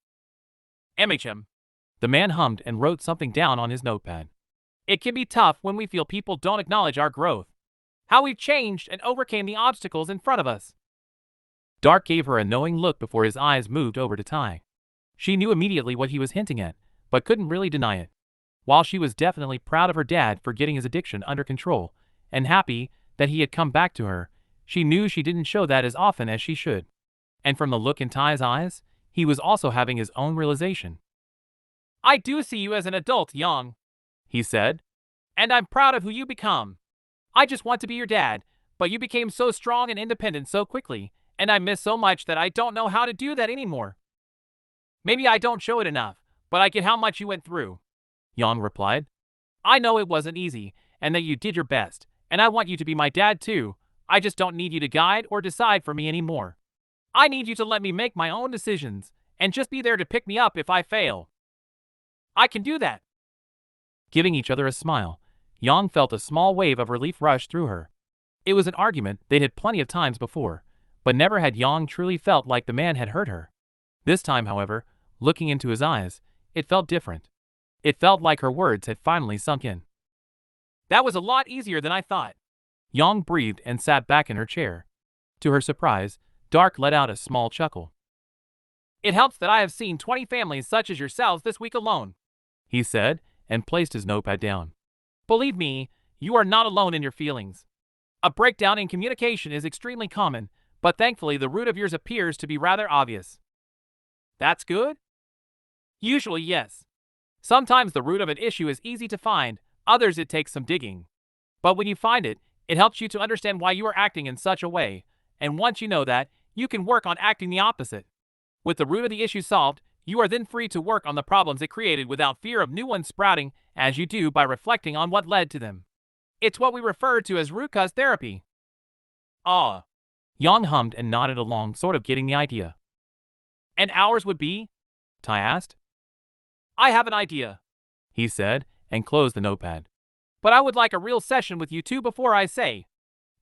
MHM. The man hummed and wrote something down on his notepad. It can be tough when we feel people don't acknowledge our growth. How we've changed and overcame the obstacles in front of us. Dark gave her a knowing look before his eyes moved over to Tai. She knew immediately what he was hinting at, but couldn't really deny it. While she was definitely proud of her dad for getting his addiction under control, and happy that he had come back to her, she knew she didn't show that as often as she should. And from the look in Tai's eyes, he was also having his own realization. I do see you as an adult, Yang, he said. And I'm proud of who you become. I just want to be your dad, but you became so strong and independent so quickly, and I miss so much that I don't know how to do that anymore. Maybe I don't show it enough, but I get how much you went through, Yang replied. I know it wasn't easy, and that you did your best, and I want you to be my dad too. I just don't need you to guide or decide for me anymore. I need you to let me make my own decisions, and just be there to pick me up if I fail. I can do that. Giving each other a smile, Yang felt a small wave of relief rush through her. It was an argument they'd had plenty of times before, but never had Yang truly felt like the man had hurt her. This time, however, looking into his eyes, it felt different. It felt like her words had finally sunk in. That was a lot easier than I thought. Yang breathed and sat back in her chair. To her surprise, Dark let out a small chuckle. It helps that I have seen 20 families such as yourselves this week alone, he said, and placed his notepad down. Believe me, you are not alone in your feelings. A breakdown in communication is extremely common, but thankfully the root of yours appears to be rather obvious. That's good? Usually, yes. Sometimes the root of an issue is easy to find, others it takes some digging. But when you find it, it helps you to understand why you are acting in such a way, and once you know that, you can work on acting the opposite. With the root of the issue solved, you are then free to work on the problems it created without fear of new ones sprouting, as you do by reflecting on what led to them. It's what we refer to as root cause therapy. Ah. Yang hummed and nodded along, sort of getting the idea. And ours would be? Tai asked. I have an idea, he said, and closed the notepad. But I would like a real session with you two before I say.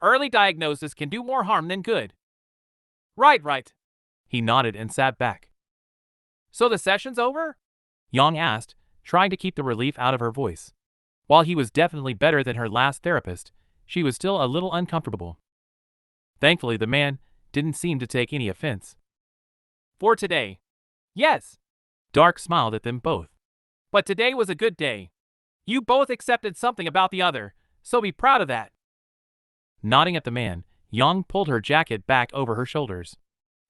Early diagnosis can do more harm than good. Right. He nodded and sat back. So the session's over? Yang asked, trying to keep the relief out of her voice. While he was definitely better than her last therapist, she was still a little uncomfortable. Thankfully, the man didn't seem to take any offense. For today. Yes. Dark smiled at them both. But today was a good day. You both accepted something about the other, so be proud of that. Nodding at the man, Yang pulled her jacket back over her shoulders.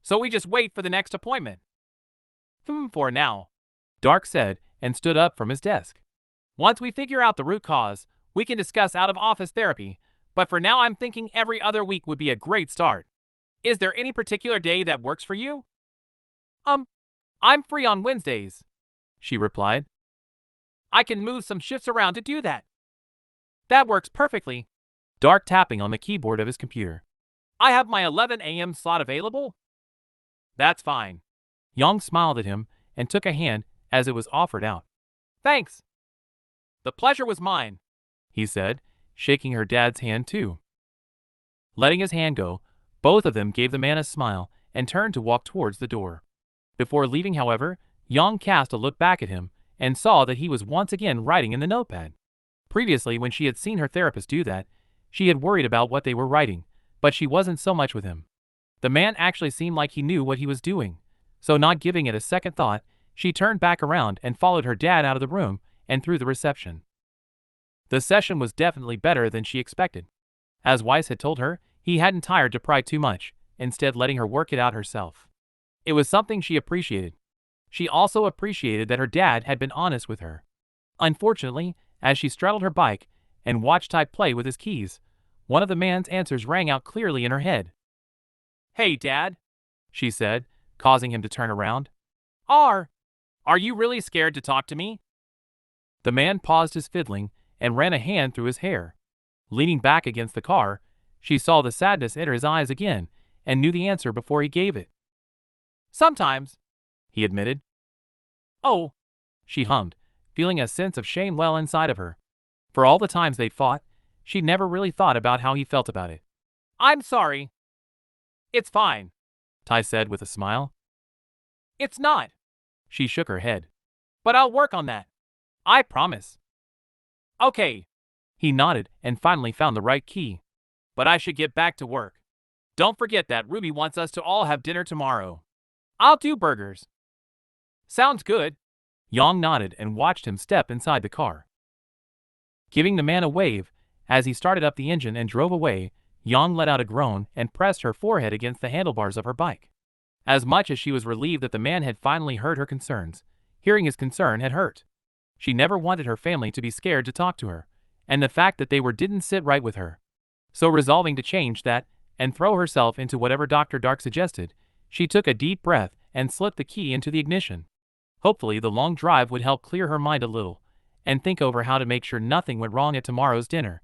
So we just wait for the next appointment. For now, Dark said, and stood up from his desk. Once we figure out the root cause, we can discuss out-of-office therapy, but for now I'm thinking every other week would be a great start. Is there any particular day that works for you? I'm free on Wednesdays, she replied. I can move some shifts around to do that. That works perfectly. Dark tapping on the keyboard of his computer. I have my 11 a.m. slot available. That's fine. Yang smiled at him and took a hand as it was offered out. "Thanks. The pleasure was mine," he said, shaking her dad's hand too. Letting his hand go, both of them gave the man a smile and turned to walk towards the door. Before leaving, however, Yang cast a look back at him and saw that he was once again writing in the notepad. Previously, when she had seen her therapist do that, she had worried about what they were writing, but she wasn't so much with him. The man actually seemed like he knew what he was doing, so not giving it a second thought, she turned back around and followed her dad out of the room and through the reception. The session was definitely better than she expected. As Weiss had told her, he hadn't tired to pry too much, instead letting her work it out herself. It was something she appreciated. She also appreciated that her dad had been honest with her. Unfortunately, as she straddled her bike and watched Ty play with his keys, one of the man's answers rang out clearly in her head. "Hey, Dad," she said, causing him to turn around. Are you really scared to talk to me?" The man paused his fiddling and ran a hand through his hair. Leaning back against the car, she saw the sadness enter his eyes again and knew the answer before he gave it. "Sometimes," he admitted. "Oh," she hummed, feeling a sense of shame well inside of her. For all the times they'd fought, she'd never really thought about how he felt about it. "I'm sorry." "It's fine," Ty said with a smile. "It's not." She shook her head. "But I'll work on that. I promise." "Okay." He nodded and finally found the right key. "But I should get back to work. Don't forget that Ruby wants us to all have dinner tomorrow. I'll do burgers." "Sounds good." Yang nodded and watched him step inside the car. Giving the man a wave, as he started up the engine and drove away, Yang let out a groan and pressed her forehead against the handlebars of her bike. As much as she was relieved that the man had finally heard her concerns, hearing his concern had hurt. She never wanted her family to be scared to talk to her, and the fact that they didn't sit right with her. So resolving to change that and throw herself into whatever Dr. Dark suggested, she took a deep breath and slipped the key into the ignition. Hopefully the long drive would help clear her mind a little and think over how to make sure nothing went wrong at tomorrow's dinner.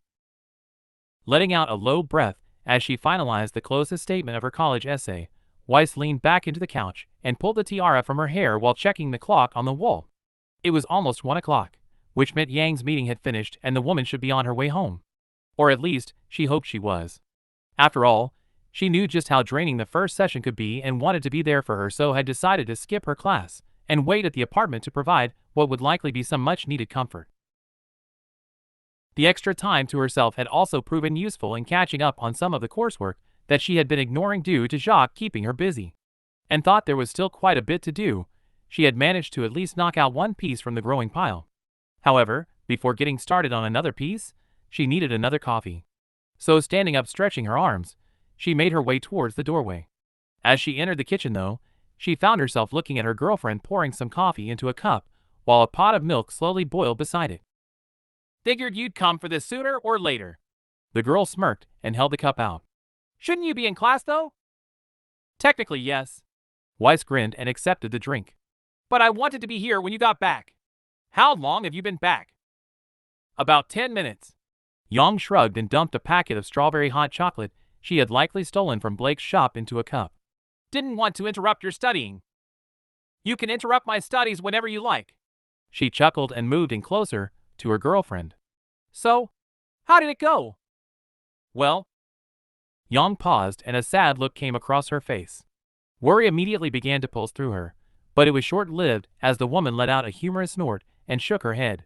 Letting out a low breath as she finalized the closest statement of her college essay, Weiss leaned back into the couch and pulled the tiara from her hair while checking the clock on the wall. It was almost 1 o'clock, which meant Yang's meeting had finished and the woman should be on her way home. Or at least, she hoped she was. After all, she knew just how draining the first session could be and wanted to be there for her, so had decided to skip her class and wait at the apartment to provide what would likely be some much-needed comfort. The extra time to herself had also proven useful in catching up on some of the coursework that she had been ignoring due to Jacques keeping her busy. And thought there was still quite a bit to do, she had managed to at least knock out one piece from the growing pile. However, before getting started on another piece, she needed another coffee. So standing up stretching her arms, she made her way towards the doorway. As she entered the kitchen though, she found herself looking at her girlfriend pouring some coffee into a cup while a pot of milk slowly boiled beside it. "Figured you'd come for this sooner or later." The girl smirked and held the cup out. "Shouldn't you be in class though?" "Technically, yes." Weiss grinned and accepted the drink. "But I wanted to be here when you got back." "How long have you been back?" "About 10 minutes. Yang shrugged and dumped a packet of strawberry hot chocolate she had likely stolen from Blake's shop into a cup. "Didn't want to interrupt your studying." "You can interrupt my studies whenever you like." She chuckled and moved in closer to her girlfriend. "So, how did it go?" "Well." Yang paused and a sad look came across her face. Worry immediately began to pulse through her, but it was short-lived as the woman let out a humorous snort and shook her head.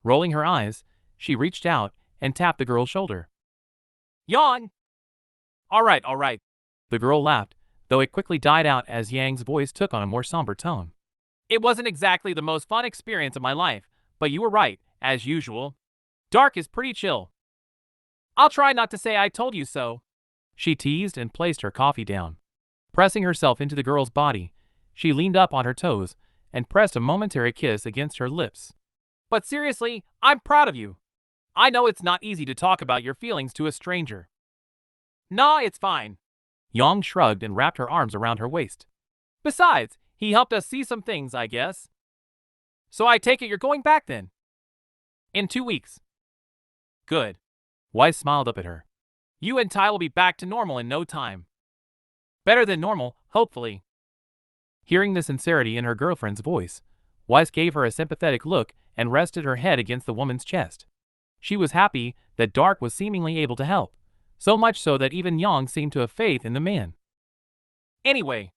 Rolling her eyes, she reached out and tapped the girl's shoulder. "Yang!" All right. The girl laughed, though it quickly died out as Yang's voice took on a more somber tone. "It wasn't exactly the most fun experience of my life, but you were right, as usual. Dark is pretty chill." "I'll try not to say I told you so." She teased and placed her coffee down. Pressing herself into the girl's body, she leaned up on her toes and pressed a momentary kiss against her lips. "But seriously, I'm proud of you. I know it's not easy to talk about your feelings to a stranger." "Nah, it's fine." Yang shrugged and wrapped her arms around her waist. "Besides, he helped us see some things, I guess." "So I take it you're going back then?" "In 2 weeks." "Good." Weiss smiled up at her. "You and Ty will be back to normal in no time." "Better than normal, hopefully." Hearing the sincerity in her girlfriend's voice, Weiss gave her a sympathetic look and rested her head against the woman's chest. She was happy that Dark was seemingly able to help, so much so that even Yang seemed to have faith in the man. Anyway,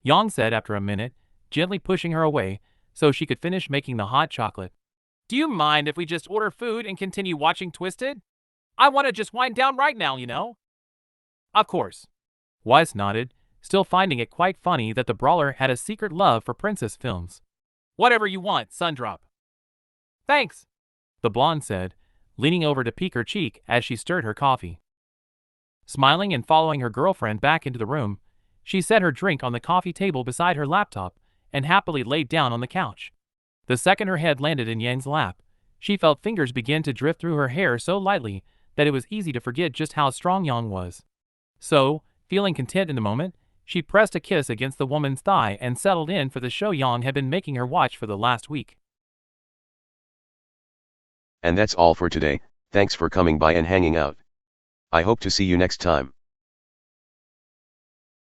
Yang said after a minute, gently pushing her away so she could finish making the hot chocolate. Do you mind if we just order food and continue watching Twisted? I want to just wind down right now, you know? Of course. Weiss nodded, still finding it quite funny that the brawler had a secret love for princess films. Whatever you want, Sundrop. Thanks, the blonde said, leaning over to peek her cheek as she stirred her coffee. Smiling and following her girlfriend back into the room, she set her drink on the coffee table beside her laptop and happily laid down on the couch. The second her head landed in Yang's lap, she felt fingers begin to drift through her hair so lightly that it was easy to forget just how strong Yang was. So, feeling content in the moment, she pressed a kiss against the woman's thigh and settled in for the show Yang had been making her watch for the last week. And that's all for today. Thanks for coming by and hanging out. I hope to see you next time.